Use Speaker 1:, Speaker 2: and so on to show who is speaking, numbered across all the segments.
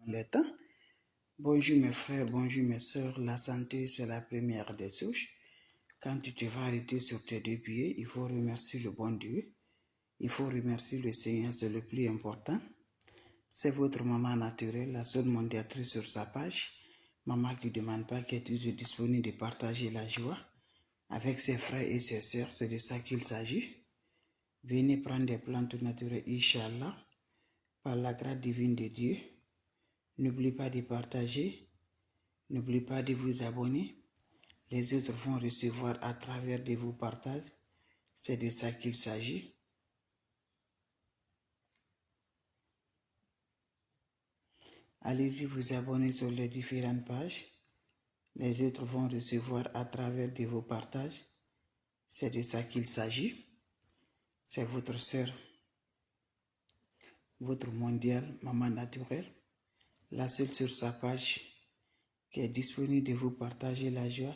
Speaker 1: les temps. Bonjour mes frères, bonjour mes sœurs. La santé, c'est la première des souches. Quand tu te vas arrêter sur tes deux pieds, il faut remercier le bon Dieu. Il faut remercier le Seigneur, c'est le plus important. C'est votre maman naturelle, la seule mondiatrice sur sa page. Maman qui ne demande pas, qui est toujours disponible de partager la joie avec ses frères et ses sœurs. C'est de ça qu'il s'agit. Venez prendre des plantes naturelles, Inch'Allah, par la grâce divine de Dieu. N'oubliez pas de partager. N'oubliez pas de vous abonner. Les autres vont recevoir à travers de vos partages. C'est de ça qu'il s'agit. Allez-y vous abonner sur les différentes pages. Les autres vont recevoir à travers de vos partages. C'est de ça qu'il s'agit. C'est votre sœur, votre mondiale, maman naturelle, la seule sur sa page qui est disponible de vous partager la joie.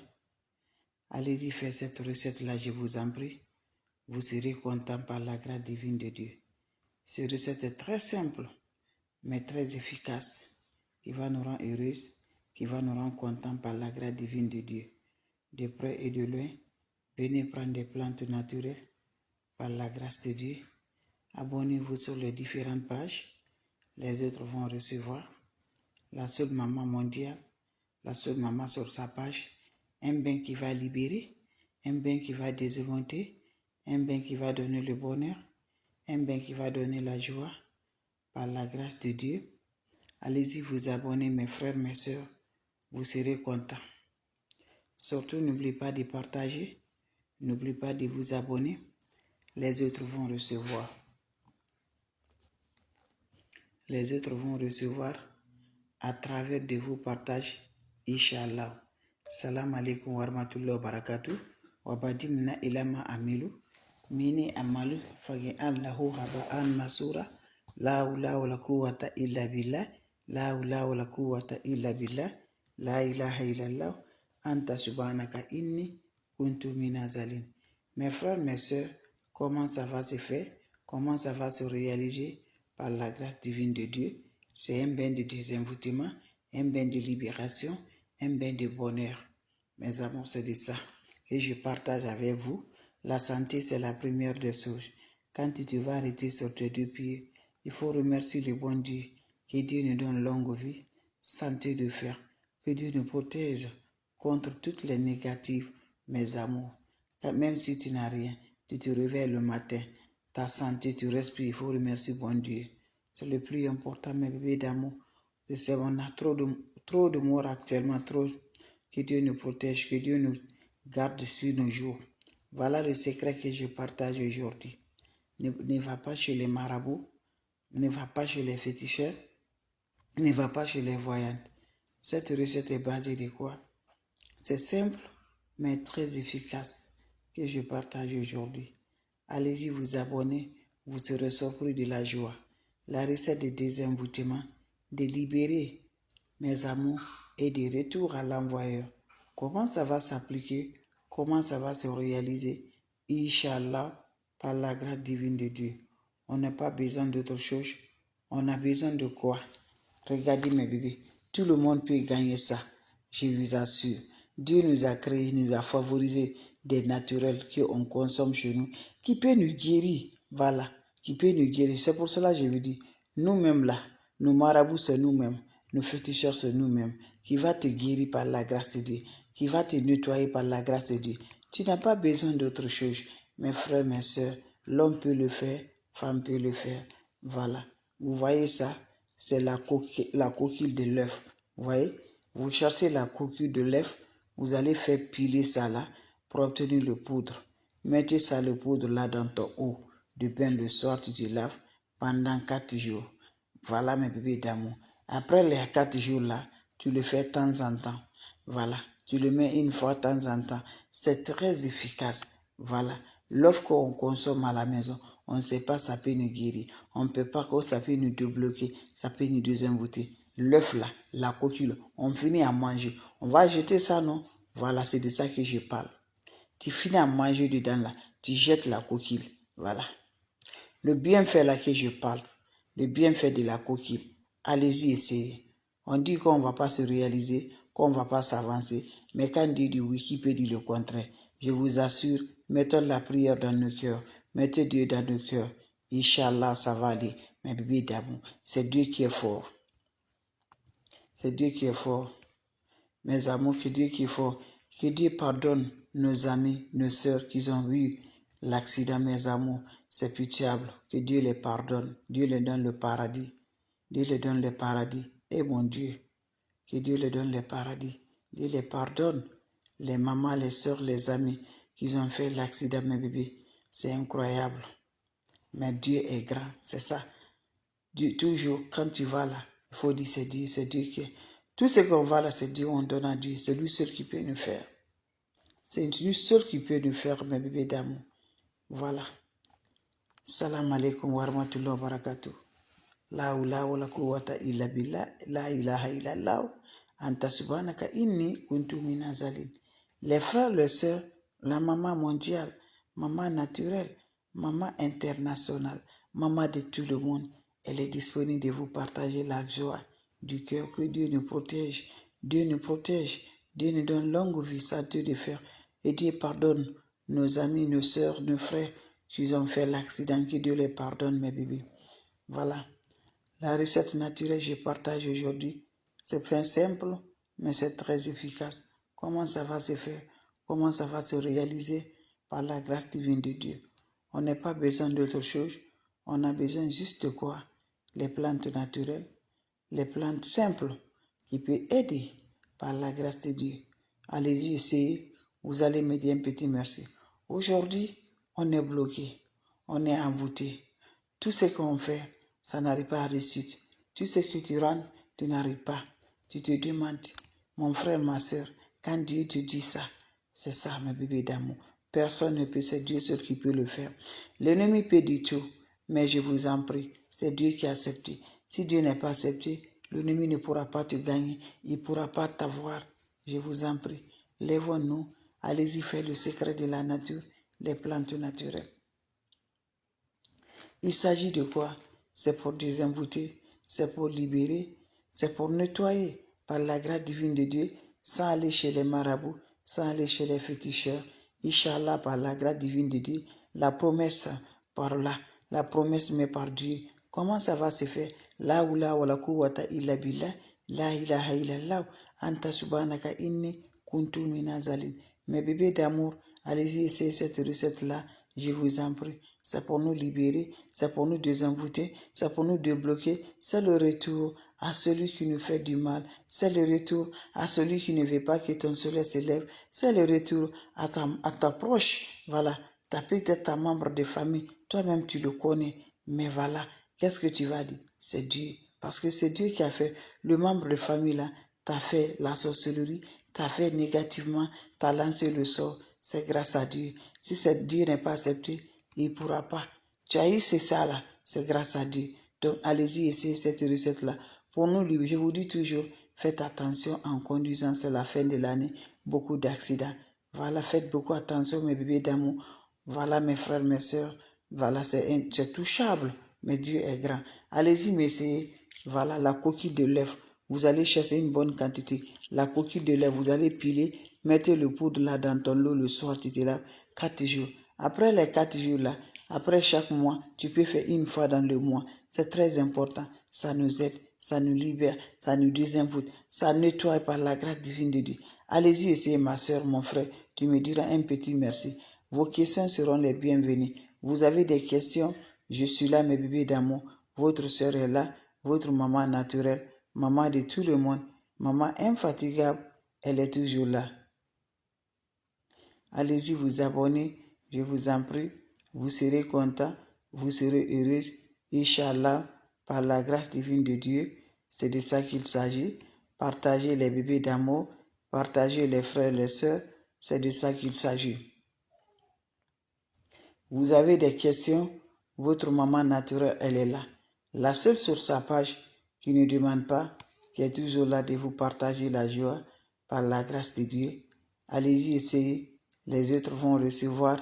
Speaker 1: Allez-y faire cette recette-là, je vous en prie. Vous serez content par la grâce divine de Dieu. Cette recette est très simple, mais très efficace, qui va nous rendre heureuses, qui va nous rendre contents par la grâce divine de Dieu. De près et de loin, venez prendre des plantes naturelles par la grâce de Dieu. Abonnez-vous sur les différentes pages. Les autres vont recevoir. La seule maman mondiale, la seule maman sur sa page, un bain qui va libérer, un bain qui va désmonter, un bain qui va donner le bonheur, un bain qui va donner la joie par la grâce de Dieu. Allez-y vous abonner mes frères, mes sœurs, vous serez contents. Surtout n'oubliez pas de partager, n'oubliez pas de vous abonner, les autres vont recevoir. Les autres vont recevoir à travers de vos partages, Inch'Allah. Salam alaikum wa rahmatullahi wa barakatuh. Wa badimna ilama amilu. Mini amalu fagi allahu haba'an masura. La hawla wa la quwwata illa billah. La hawla wa la quwwata illa billah. La ilaha illallah. Anta subhanaka inni kuntu minazalin. Mes frères, mes sœurs, comment ça va se faire? Comment ça va se réaliser? Par la grâce divine de Dieu. C'est un bain de désenvoûtement, un bain de libération, un bain de bonheur. Mes amours, c'est de ça que je partage avec vous. La santé, c'est la première des choses. Quand tu te vas arrêter sur tes deux pieds, il faut remercier le bon Dieu. Que Dieu nous donne longue vie, santé de fer. Que Dieu nous protège contre toutes les négatives, mes amours. Même si tu n'as rien, tu te réveilles le matin, ta santé, tu respires, il faut remercier bon Dieu. C'est le plus important, mes bébés d'amour. On a trop de morts actuellement, trop. Que Dieu nous protège, que Dieu nous garde sur nos jours. Voilà le secret que je partage aujourd'hui. Ne va pas chez les marabouts, ne va pas chez les féticheurs, ne va pas chez les voyantes. Cette recette est basée de quoi? C'est simple, mais très efficace que je partage aujourd'hui. Allez-y vous abonner, vous serez surpris de la joie. La recette de désenvoûtement, de libérer mes amours et de retour à l'envoyeur. Comment ça va s'appliquer? Comment ça va se réaliser? Inch'Allah, par la grâce divine de Dieu. On n'a pas besoin d'autre chose. On a besoin de quoi? Regardez mes bébés, tout le monde peut gagner ça, je vous assure. Dieu nous a créés, nous a favorisé des naturels qu'on consomme chez nous, qui peut nous guérir, voilà, qui peut nous guérir. C'est pour cela que je vous dis, nous-mêmes là, nos marabouts c'est nous-mêmes, nos féticheurs c'est nous-mêmes, qui va te guérir par la grâce de Dieu, qui va te nettoyer par la grâce de Dieu. Tu n'as pas besoin d'autre chose, mes frères, mes sœurs, l'homme peut le faire, femme peut le faire, voilà. Vous voyez ça? C'est la coquille de l'œuf. Vous voyez? Vous cherchez la coquille de l'œuf, vous allez faire piler ça là pour obtenir le poudre. Mettez ça, le poudre là dans ton eau de bain le soir, tu te laves pendant 4 jours. Voilà mes bébés d'amour. Après les 4 jours là, tu le fais de temps en temps. Voilà. Tu le mets une fois de temps en temps. C'est très efficace. Voilà. L'œuf qu'on consomme à la maison, on ne sait pas, ça peut nous guérir. On ne peut pas, ça peut nous débloquer, ça peut nous désenvoûter. L'œuf là, la coquille, on finit à manger. On va jeter ça, non? Voilà, c'est de ça que je parle. Tu finis à manger dedans là, tu jettes la coquille. Voilà. Le bienfait là que je parle, le bienfait de la coquille, allez-y essayer. On dit qu'on ne va pas se réaliser, qu'on ne va pas s'avancer. Mais quand Dieu dit oui, qui peut dire le contraire? Je vous assure, mettons la prière dans nos cœurs. Mettez Dieu dans nos cœurs. Inch'Allah, ça va aller. Mais bébé d'amour, c'est Dieu qui est fort. C'est Dieu qui est fort. Mes amours, que Dieu qui est fort. Que Dieu pardonne nos amis, nos sœurs qui ont vu l'accident, mes amours. C'est pitiable. Que Dieu les pardonne. Dieu les donne le paradis. Dieu les donne le paradis. Et mon Dieu, que Dieu les donne le paradis. Dieu les pardonne. Les mamans, les sœurs, les amis qui ont fait l'accident, mes bébés. C'est incroyable. Mais Dieu est grand, c'est ça. Dieu, toujours, quand tu vas là, il faut dire c'est Dieu qui est. Tout ce qu'on va là, c'est Dieu, on donne à Dieu. C'est lui seul qui peut nous faire. C'est lui seul qui peut nous faire, mes bébés d'amour. Voilà. Salam alaikum wa rahmatullahi wa barakatuh. La hawla wa la quwwata illa billah, la ilaha illallah. Anta subhanaka inni kuntu minazalin. Les frères, les sœurs, la maman mondiale, maman naturelle, maman internationale, maman de tout le monde, elle est disponible de vous partager la joie du cœur. Que Dieu nous protège. Dieu nous protège. Dieu nous donne longue vie, santé de fer. Et Dieu pardonne nos amis, nos sœurs, nos frères qui ont fait l'accident. Que Dieu les pardonne, mes bébés. Voilà. La recette naturelle que je partage aujourd'hui, c'est bien simple, mais c'est très efficace. Comment ça va se faire? Comment ça va se réaliser? Par la grâce divine de Dieu. On n'a pas besoin d'autre chose. On a besoin juste de quoi? Les plantes naturelles, les plantes simples qui peuvent aider par la grâce de Dieu. Allez-y, essayez. Vous allez me dire un petit merci. Aujourd'hui, on est bloqué. On est envoûté. Tout ce qu'on fait, ça n'arrive pas à réussite. Tout ce que tu rends, tu n'arrives pas. Tu te demandes, mon frère, ma soeur, quand Dieu te dit ça, c'est ça, mes bébés d'amour. Personne ne peut, c'est Dieu seul qui peut le faire. L'ennemi peut dire tout, mais je vous en prie, c'est Dieu qui a accepté. Si Dieu n'est pas accepté, l'ennemi ne pourra pas te gagner, il ne pourra pas t'avoir. Je vous en prie, lèvons-nous, allez-y faire le secret de la nature, les plantes naturelles. Il s'agit de quoi? C'est pour désenvoûter, c'est pour libérer, c'est pour nettoyer par la grâce divine de Dieu, sans aller chez les marabouts, sans aller chez les féticheurs. Inch'Allah, par la grâce divine de Dieu, la promesse par là, la promesse mais par Dieu. Comment ça va se faire? La oula wa la quwwata illa billah, la ilaha illallah, anta subhanaka inni kuntu minazalin. Mes bébés d'amour, allez-y essayer cette recette-là, je vous en prie. C'est pour nous libérer, c'est pour nous désenvoûter, c'est pour nous débloquer. C'est le retour à celui qui nous fait du mal. C'est le retour à celui qui ne veut pas que ton soleil se lève. C'est le retour à ta proche. Voilà, tu as peut-être ta membre de famille. Toi-même, tu le connais. Mais voilà, qu'est-ce que tu vas dire? C'est Dieu. Parce que c'est Dieu qui a fait le membre de famille là. T'as fait la sorcellerie, t'as fait négativement, t'as lancé le sort. C'est grâce à Dieu. Si Dieu n'est pas accepté, il ne pourra pas. Tu as eu ça là, c'est grâce à Dieu. Donc allez-y, essayez cette recette-là. Pour nous, je vous dis toujours, faites attention en conduisant, c'est la fin de l'année. Beaucoup d'accidents. Voilà, faites beaucoup attention, mes bébés d'amour. Voilà, mes frères, mes soeurs. Voilà, c'est touchable, mais Dieu est grand. Allez-y, m'essayez. Voilà, la coquille de l'œuf. Vous allez chercher une bonne quantité. La coquille de l'œuf, vous allez piler, mettez le poudre là dans ton lot le soir, tu te laves 4 jours. Après les 4 jours là, après chaque mois, tu peux faire une fois dans le mois. C'est très important. Ça nous aide, ça nous libère, ça nous désenvoûte, ça nettoie par la grâce divine de Dieu. Allez-y, essayez ma soeur, mon frère. Tu me diras un petit merci. Vos questions seront les bienvenues. Vous avez des questions? Je suis là, mes bébés d'amour. Votre soeur est là, votre maman naturelle, maman de tout le monde, maman infatigable, elle est toujours là. Allez-y vous abonner, je vous en prie. Vous serez content, vous serez heureuse. Inch'Allah, par la grâce divine de Dieu, c'est de ça qu'il s'agit. Partagez les bébés d'amour, partagez les frères et les sœurs, c'est de ça qu'il s'agit. Vous avez des questions, votre maman naturelle, elle est là. La seule sur sa page qui ne demande pas, qui est toujours là de vous partager la joie par la grâce de Dieu. Allez-y, essayez. Les autres vont recevoir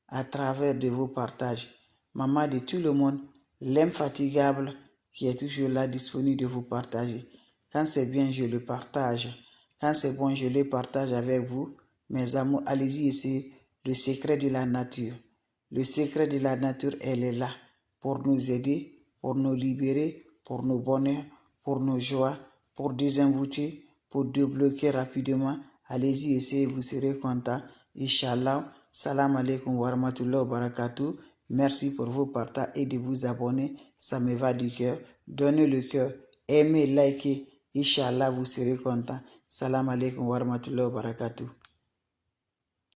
Speaker 1: à travers de vos partages. Maman de tout le monde, l'infatigable qui est toujours là disponible de vous partager. Quand c'est bien, je le partage. Quand c'est bon, je le partage avec vous. Mes amours, allez-y, c'est le secret de la nature. Le secret de la nature, elle est là pour nous aider, pour nous libérer, pour nos bonheurs, pour nos joies, pour désemboutir, pour débloquer rapidement. Allez-y, essayez, vous serez content. Inch'Allah. Salam alaikum wa rahmatullahi wa barakatuh. Merci pour vos partages et de vous abonner. Ça me va du cœur. Donnez le cœur. Aimez, likez. Inch'Allah, vous serez content. Salam alaikum wa rahmatullahi wa barakatuh.